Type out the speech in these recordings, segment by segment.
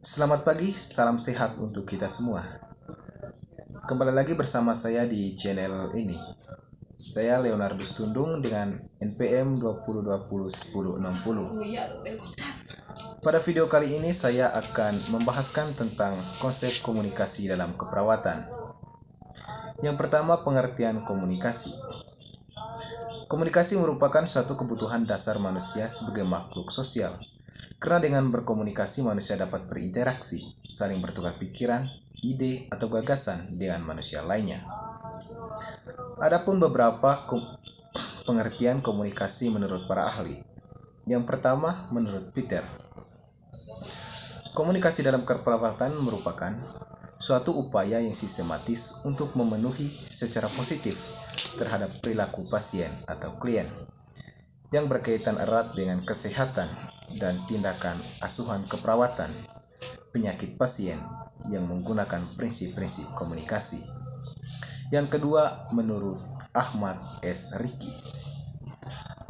Selamat pagi, salam sehat untuk kita semua. Kembali lagi bersama saya di channel ini. Saya Leonardo Stundung dengan NPM 20201060. Pada video kali ini saya akan membahaskan tentang konsep komunikasi dalam keperawatan. Yang pertama, pengertian komunikasi. Komunikasi merupakan suatu kebutuhan dasar manusia sebagai makhluk sosial. Karena dengan berkomunikasi manusia dapat berinteraksi, saling bertukar pikiran, ide, atau gagasan dengan manusia lainnya. Adapun beberapa pengertian komunikasi menurut para ahli. Yang pertama, menurut Peter, komunikasi dalam keperawatan merupakan suatu upaya yang sistematis untuk memenuhi secara positif terhadap perilaku pasien atau klien yang berkaitan erat dengan kesehatan dan tindakan asuhan keperawatan penyakit pasien yang menggunakan prinsip-prinsip komunikasi. Yang kedua, menurut Ahmad S. Riki.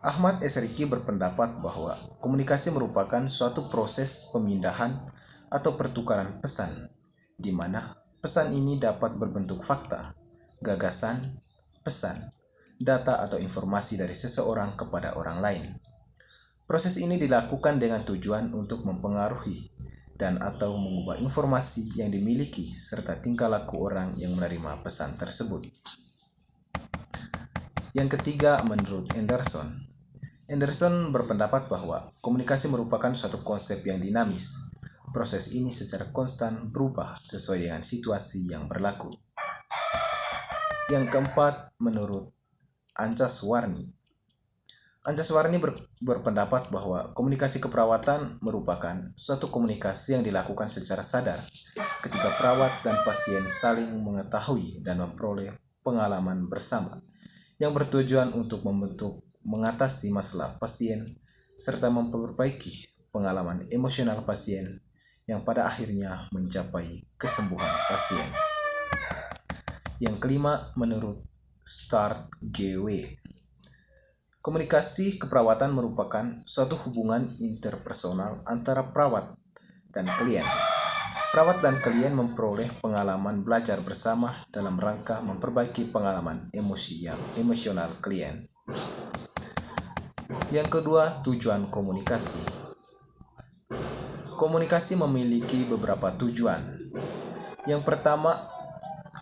Ahmad S. Riki berpendapat bahwa komunikasi merupakan suatu proses pemindahan atau pertukaran pesan, di mana pesan ini dapat berbentuk fakta, gagasan, pesan, data atau informasi dari seseorang kepada orang lain. Proses ini dilakukan dengan tujuan untuk mempengaruhi dan atau mengubah informasi yang dimiliki serta tingkah laku orang yang menerima pesan tersebut. Yang ketiga, menurut Anderson. Anderson berpendapat bahwa komunikasi merupakan suatu konsep yang dinamis. Proses ini secara konstan berubah sesuai dengan situasi yang berlaku. Yang keempat, menurut Ancaswarni. Ancaswarni berpendapat bahwa komunikasi keperawatan merupakan suatu komunikasi yang dilakukan secara sadar ketika perawat dan pasien saling mengetahui dan memperoleh pengalaman bersama yang bertujuan untuk mengatasi masalah pasien serta memperbaiki pengalaman emosional pasien yang pada akhirnya mencapai kesembuhan pasien. Yang kelima, menurut Start GW, komunikasi keperawatan merupakan suatu hubungan interpersonal antara perawat dan klien. Perawat dan klien memperoleh pengalaman belajar bersama dalam rangka memperbaiki pengalaman emosional klien. Yang kedua, tujuan komunikasi. Komunikasi memiliki beberapa tujuan. Yang pertama,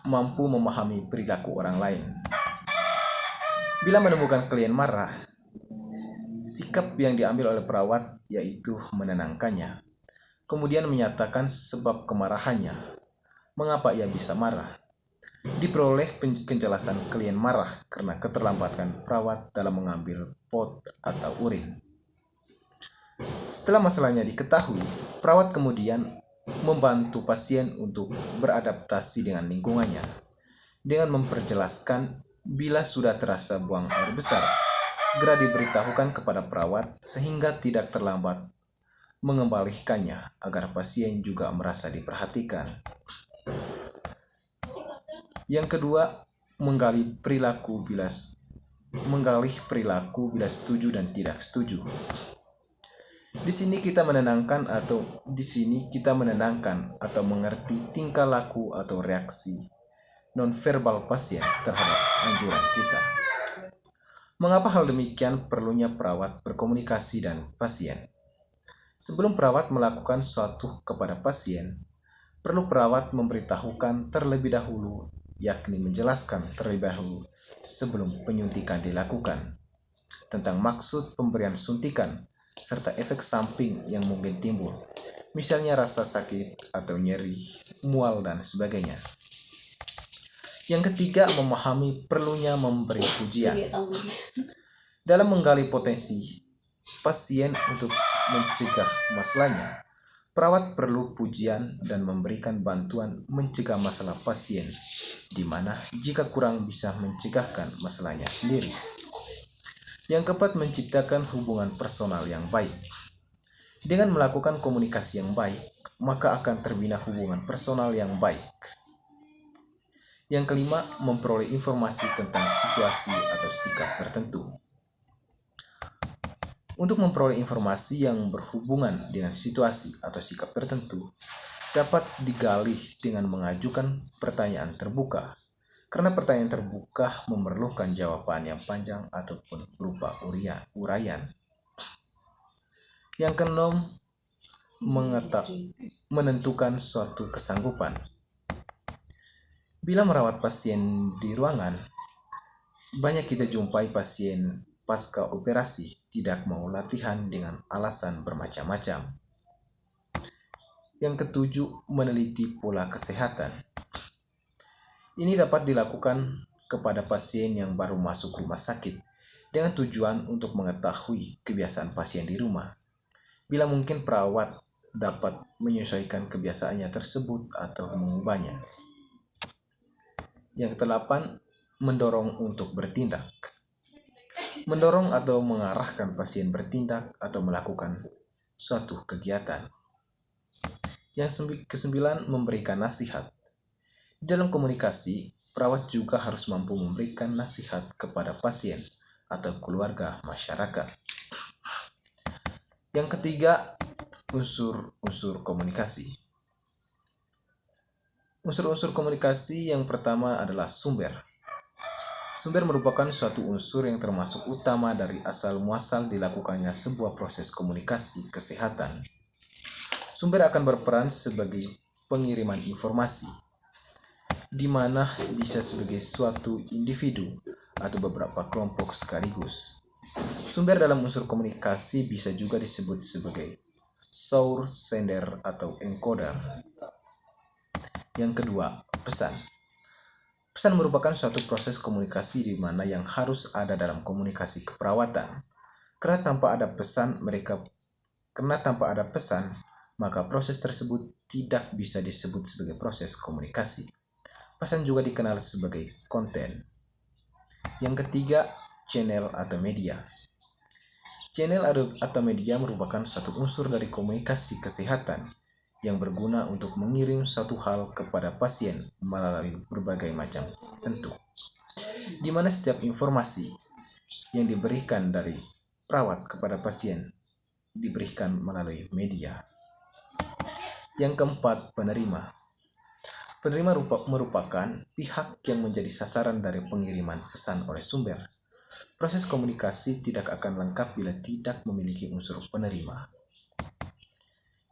mampu memahami perilaku orang lain. Bila menemukan klien marah, sikap yang diambil oleh perawat yaitu menenangkannya, kemudian menyatakan sebab kemarahannya, mengapa ia bisa marah. Diperoleh penjelasan klien marah karena keterlambatan perawat dalam mengambil pot atau urin. Setelah masalahnya diketahui, perawat kemudian membantu pasien untuk beradaptasi dengan lingkungannya dengan memperjelaskan bila sudah terasa buang air besar, segera diberitahukan kepada perawat sehingga tidak terlambat mengembalikannya agar pasien juga merasa diperhatikan. Yang kedua, menggalih perilaku bila setuju dan tidak setuju. Di sini kita menenangkan atau mengerti tingkah laku atau reaksi nonverbal pasien terhadap anjuran kita. Mengapa hal demikian perlunya perawat berkomunikasi dan pasien? Sebelum perawat melakukan sesuatu kepada pasien, perlu perawat memberitahukan terlebih dahulu, yakni menjelaskan terlebih dahulu sebelum penyuntikan dilakukan tentang maksud pemberian suntikan serta efek samping yang mungkin timbul, misalnya rasa sakit atau nyeri, mual, dan sebagainya. Yang ketiga, memahami perlunya memberi pujian. Dalam menggali potensi pasien untuk mencegah masalahnya, perawat perlu pujian dan memberikan bantuan mencegah masalah pasien, di mana jika kurang bisa mencegahkan masalahnya sendiri. Yang keempat, menciptakan hubungan personal yang baik. Dengan melakukan komunikasi yang baik, maka akan terbina hubungan personal yang baik. Yang kelima, memperoleh informasi tentang situasi atau sikap tertentu. Untuk memperoleh informasi yang berhubungan dengan situasi atau sikap tertentu, dapat digali dengan mengajukan pertanyaan terbuka. Karena pertanyaan terbuka memerlukan jawaban yang panjang ataupun berupa uraian. Yang keenam, menentukan suatu kesanggupan. Bila merawat pasien di ruangan, banyak kita jumpai pasien pasca operasi tidak mau latihan dengan alasan bermacam-macam. Yang ketujuh, meneliti pola kesehatan. Ini dapat dilakukan kepada pasien yang baru masuk rumah sakit dengan tujuan untuk mengetahui kebiasaan pasien di rumah. Bila mungkin, perawat dapat menyesuaikan kebiasaannya tersebut atau mengubahnya. Yang kedelapan, mendorong untuk bertindak. Mendorong atau mengarahkan pasien bertindak atau melakukan suatu kegiatan. Yang kesembilan, memberikan nasihat. Dalam komunikasi, perawat juga harus mampu memberikan nasihat kepada pasien atau keluarga masyarakat. Yang ketiga, unsur-unsur komunikasi. Unsur-unsur komunikasi yang pertama adalah sumber. Sumber merupakan suatu unsur yang termasuk utama dari asal muasal dilakukannya sebuah proses komunikasi kesehatan. Sumber akan berperan sebagai pengiriman informasi, di mana bisa sebagai suatu individu atau beberapa kelompok sekaligus. Sumber dalam unsur komunikasi bisa juga disebut sebagai source, sender, atau encoder. Yang kedua, pesan. Pesan merupakan suatu proses komunikasi di mana yang harus ada dalam komunikasi keperawatan. Karena tanpa ada pesan, maka proses tersebut tidak bisa disebut sebagai proses komunikasi. Pesan juga dikenal sebagai konten. Yang ketiga, channel atau media. Channel atau media merupakan satu unsur dari komunikasi kesehatan yang berguna untuk mengirim satu hal kepada pasien melalui berbagai macam bentuk, di mana setiap informasi yang diberikan dari perawat kepada pasien diberikan melalui media. Yang keempat, penerima. Penerima merupakan pihak yang menjadi sasaran dari pengiriman pesan oleh sumber. Proses komunikasi tidak akan lengkap bila tidak memiliki unsur penerima.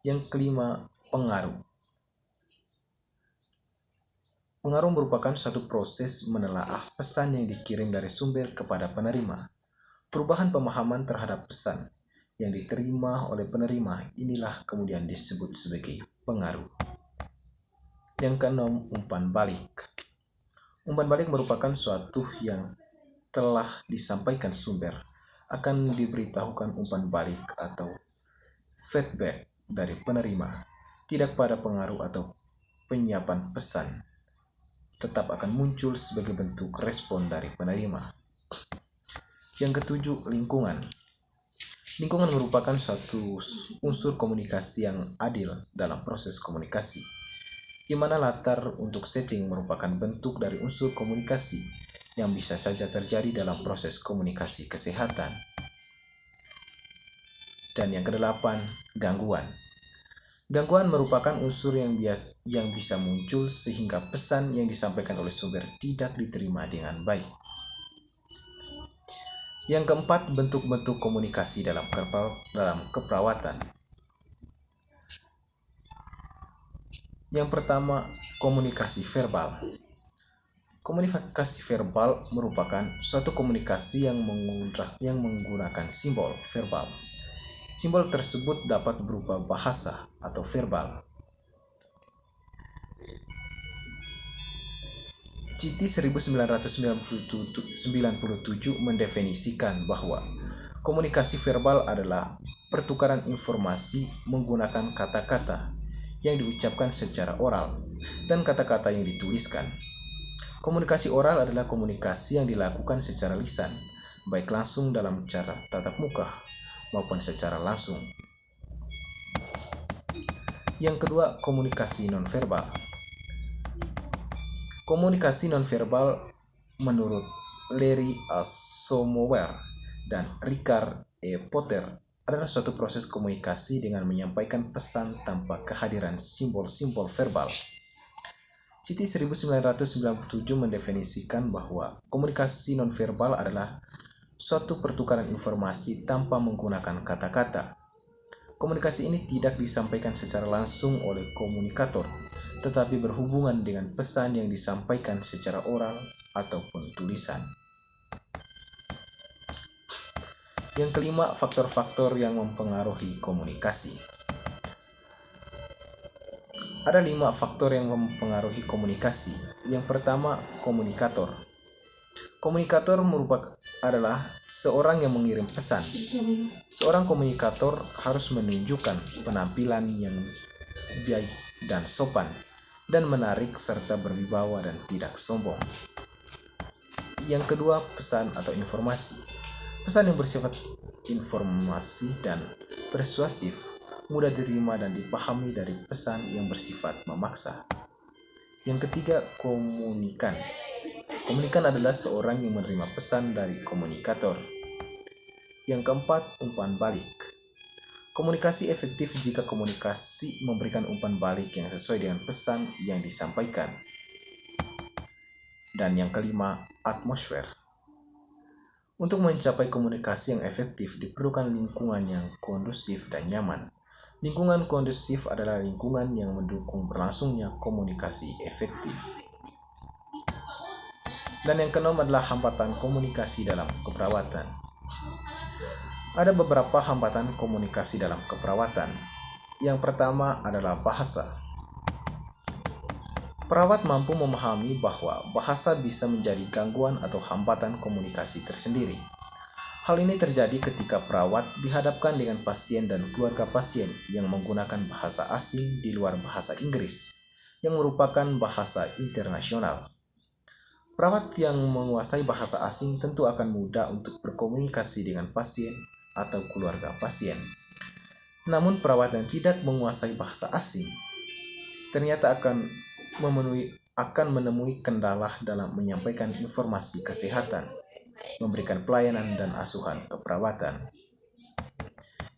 Yang kelima, pengaruh. Pengaruh merupakan suatu proses menelaah pesan yang dikirim dari sumber kepada penerima. Perubahan pemahaman terhadap pesan yang diterima oleh penerima inilah kemudian disebut sebagai pengaruh. Yang keenam, umpan balik. Umpan balik merupakan suatu yang telah disampaikan sumber akan diberitahukan umpan balik atau feedback dari penerima, tidak pada pengaruh atau penyiapan pesan, tetap akan muncul sebagai bentuk respon dari penerima. Yang ketujuh, lingkungan. Lingkungan merupakan suatu unsur komunikasi yang adil dalam proses komunikasi, di mana latar untuk setting merupakan bentuk dari unsur komunikasi yang bisa saja terjadi dalam proses komunikasi kesehatan. Dan yang kedelapan, gangguan. Gangguan merupakan unsur yang bisa muncul sehingga pesan yang disampaikan oleh sumber tidak diterima dengan baik. Yang keempat, bentuk-bentuk komunikasi dalam keperawatan. Yang pertama, komunikasi verbal. Komunikasi verbal merupakan suatu komunikasi yang menggunakan simbol verbal. Simbol tersebut dapat berupa bahasa atau verbal. Citi 1997 mendefinisikan bahwa komunikasi verbal adalah pertukaran informasi menggunakan kata-kata yang diucapkan secara oral dan kata-kata yang dituliskan. Komunikasi oral adalah komunikasi yang dilakukan secara lisan, baik langsung dalam cara tatap muka maupun secara langsung. Yang kedua, komunikasi nonverbal. Komunikasi nonverbal menurut Larry Asamoah dan Richard E. Potter adalah suatu proses komunikasi dengan menyampaikan pesan tanpa kehadiran simbol-simbol verbal. Citi 1997 mendefinisikan bahwa komunikasi nonverbal adalah suatu pertukaran informasi tanpa menggunakan kata-kata. Komunikasi ini tidak disampaikan secara langsung oleh komunikator, tetapi berhubungan dengan pesan yang disampaikan secara oral ataupun tulisan. Yang kelima, faktor-faktor yang mempengaruhi komunikasi. Ada 5 faktor yang mempengaruhi komunikasi. Yang pertama, komunikator. Komunikator adalah seorang yang mengirim pesan. Seorang komunikator harus menunjukkan penampilan yang baik dan sopan, dan menarik serta berwibawa dan tidak sombong. Yang kedua, pesan atau informasi. Pesan yang bersifat informasi dan persuasif, mudah diterima dan dipahami dari pesan yang bersifat memaksa. Yang ketiga, komunikan. Komunikan adalah seorang yang menerima pesan dari komunikator. Yang keempat, umpan balik. Komunikasi efektif jika komunikasi memberikan umpan balik yang sesuai dengan pesan yang disampaikan. Dan yang kelima, atmosfer. Untuk mencapai komunikasi yang efektif diperlukan lingkungan yang kondusif dan nyaman. Lingkungan kondusif adalah lingkungan yang mendukung berlangsungnya komunikasi efektif. Dan yang keenam adalah hambatan komunikasi dalam keperawatan. Ada beberapa hambatan komunikasi dalam keperawatan. Yang pertama adalah bahasa. Perawat mampu memahami bahwa bahasa bisa menjadi gangguan atau hambatan komunikasi tersendiri. Hal ini terjadi ketika perawat dihadapkan dengan pasien dan keluarga pasien yang menggunakan bahasa asing di luar bahasa Inggris, yang merupakan bahasa internasional. Perawat yang menguasai bahasa asing tentu akan mudah untuk berkomunikasi dengan pasien atau keluarga pasien. Namun perawat yang tidak menguasai bahasa asing ternyata akan menemui kendala dalam menyampaikan informasi kesehatan, memberikan pelayanan dan asuhan keperawatan.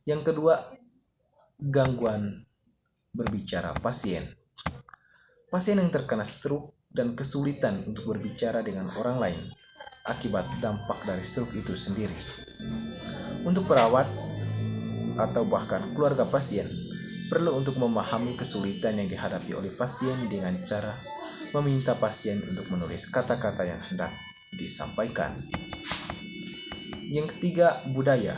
Yang kedua, gangguan berbicara pasien. Pasien yang terkena stroke dan kesulitan untuk berbicara dengan orang lain akibat dampak dari stroke itu sendiri. Untuk perawat atau bahkan keluarga pasien, perlu untuk memahami kesulitan yang dihadapi oleh pasien dengan cara meminta pasien untuk menulis kata-kata yang hendak disampaikan. Yang ketiga, budaya.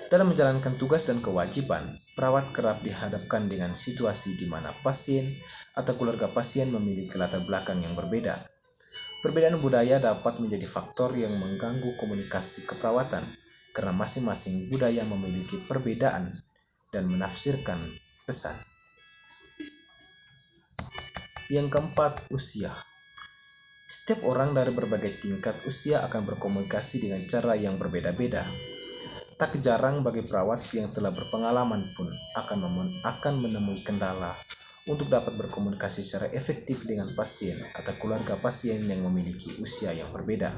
Dalam menjalankan tugas dan kewajiban, perawat kerap dihadapkan dengan situasi di mana pasien atau keluarga pasien memiliki latar belakang yang berbeda. Perbedaan budaya dapat menjadi faktor yang mengganggu komunikasi keperawatan, karena masing-masing budaya memiliki perbedaan dan menafsirkan pesan. Yang keempat, usia. Setiap orang dari berbagai tingkat usia akan berkomunikasi dengan cara yang berbeda-beda. Tak jarang bagi perawat yang telah berpengalaman pun akan menemui kendala untuk dapat berkomunikasi secara efektif dengan pasien atau keluarga pasien yang memiliki usia yang berbeda.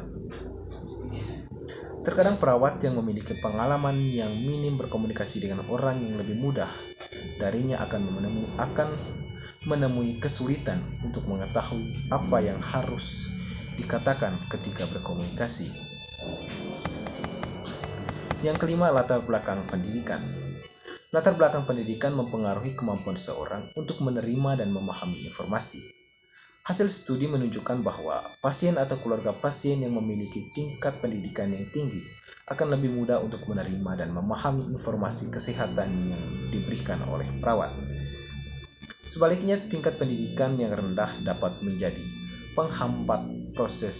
Terkadang perawat yang memiliki pengalaman yang minim berkomunikasi dengan orang yang lebih mudah darinya akan menemui kesulitan untuk mengetahui apa yang harus dikatakan ketika berkomunikasi. Yang kelima, latar belakang pendidikan. Latar belakang pendidikan mempengaruhi kemampuan seorang untuk menerima dan memahami informasi. Hasil studi menunjukkan bahwa pasien atau keluarga pasien yang memiliki tingkat pendidikan yang tinggi akan lebih mudah untuk menerima dan memahami informasi kesehatan yang diberikan oleh perawat. Sebaliknya, tingkat pendidikan yang rendah dapat menjadi penghambat proses